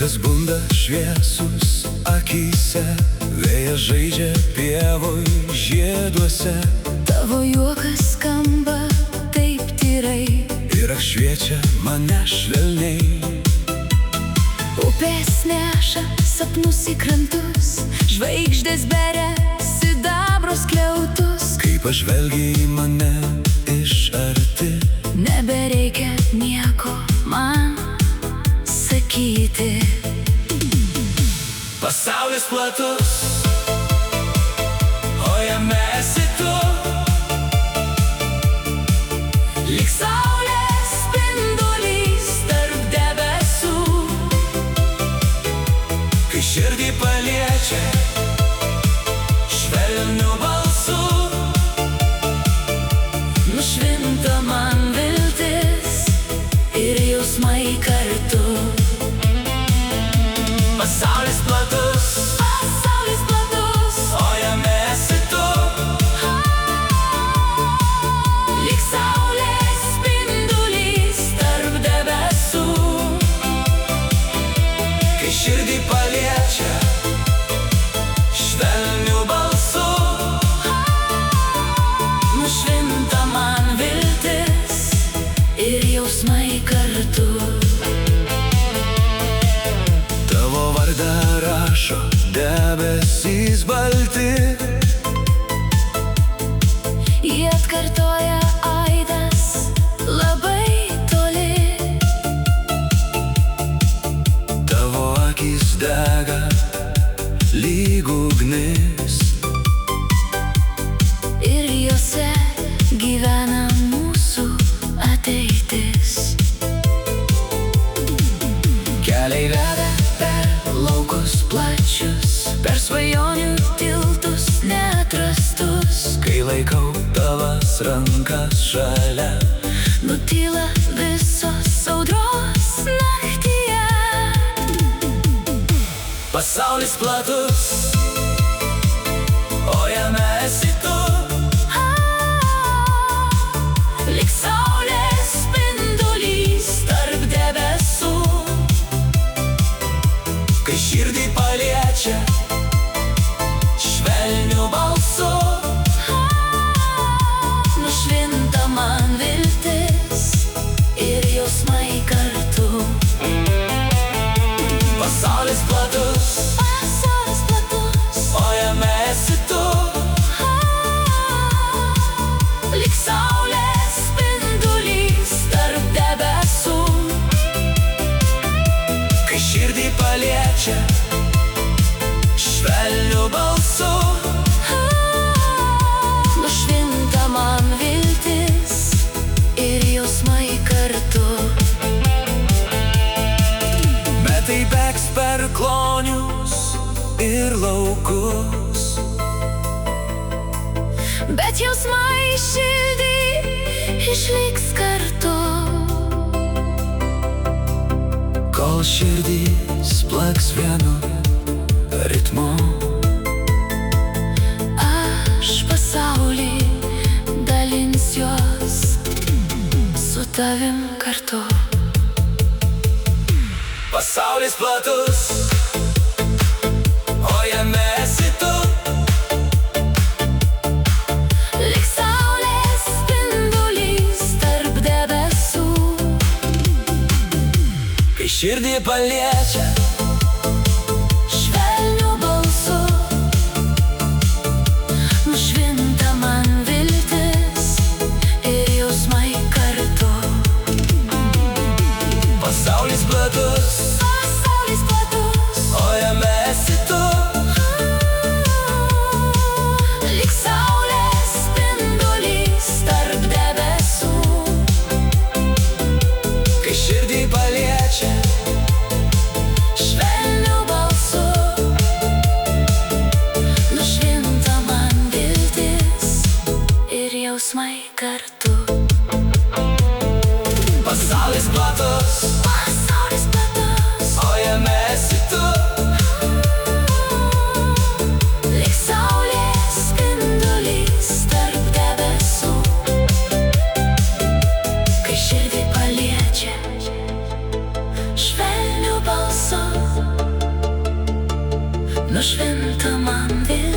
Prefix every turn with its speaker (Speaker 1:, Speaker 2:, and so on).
Speaker 1: Rytas bunda šviesus akyse, vėjas žaidžia pievoj žieduose.
Speaker 2: Tavo juokas skamba taip tyrai
Speaker 1: Ir apšviečia mane švelniai.
Speaker 2: Upės neša sapnus į krantus, žvaigždės beria sidabro skliautus.
Speaker 1: Kai pažvelgi į mane iš arti,
Speaker 2: Nebereikia nieko man sakyti.
Speaker 1: pasaulis platus, o jame esi tu.
Speaker 2: Lyg saulės spindulys tarp debesų.
Speaker 1: Kai širdį paliečia švelniu balsu,
Speaker 2: Nušvinta man viltis ir jausmai kartu.
Speaker 1: pasaulis platus,
Speaker 2: Pasaulis platus,
Speaker 1: o jame esi tu.
Speaker 2: lyg saulės spindulys tarp debesų.
Speaker 1: Kai širdį paliečia švelniu balsu,
Speaker 2: Nušvinta man viltis ir jausmai kartu.
Speaker 1: tavo vardą rašo debesys balti.
Speaker 2: Jie atkartoja aidas labai toli.
Speaker 1: Tavo akys dega lyg ugnis,
Speaker 2: Ir juose gyvena mūsų ateitis.
Speaker 1: keliai veda
Speaker 2: Per laukus plačius, per svajonių tiltus neatrastus.
Speaker 1: kai laikau tavas rankas šalia.
Speaker 2: Nutyla visos audros naktyje.
Speaker 1: Pasaulis platus, o jame esi tu.
Speaker 2: Lyg saulės spindulys tarp debesų.
Speaker 1: Kai širdį paliečia švelniu balsu,
Speaker 2: Nušvinta man viltis ir jausmai kartu.
Speaker 1: pasaulis platus,
Speaker 2: Pasaulis platus,
Speaker 1: o jame esi tu.
Speaker 2: lyg saulės spindulys tarp debesų.
Speaker 1: Kai širdį paliečia švelniu balsu,
Speaker 2: Nušvinta man viltis ir jausmai kartu.
Speaker 1: metai bėgs per klonius ir laukus.
Speaker 2: Bet jausmai širdį išliks kartu.
Speaker 1: Kol širdys plaks vienu ritmu,
Speaker 2: Aš pasaulį dalinsiuos su tavim kartu.
Speaker 1: pasaulis platus, o jame esi tu.
Speaker 2: Lyg saulės spindulys tarp debesų.
Speaker 1: Kai širdį paliečia
Speaker 2: Švelniu balsu nušvinta man viltis ir jausmai kartu.
Speaker 1: pasaulis platus,
Speaker 2: Pasaulis platus,
Speaker 1: o jame esi tu.
Speaker 2: lyg saulės spindulys tarp debesų.
Speaker 1: Kai širdį paliečia
Speaker 2: Švelniu balsu nušvinta man viltis ir jausmai kartu.
Speaker 1: pasaulis platus,
Speaker 2: Pasaulis platus,
Speaker 1: o jame esi tu.
Speaker 2: lyg saulės spindulys tarp debesų. Kai širdį paliečia švelniu balsu Nušvinta man viltis.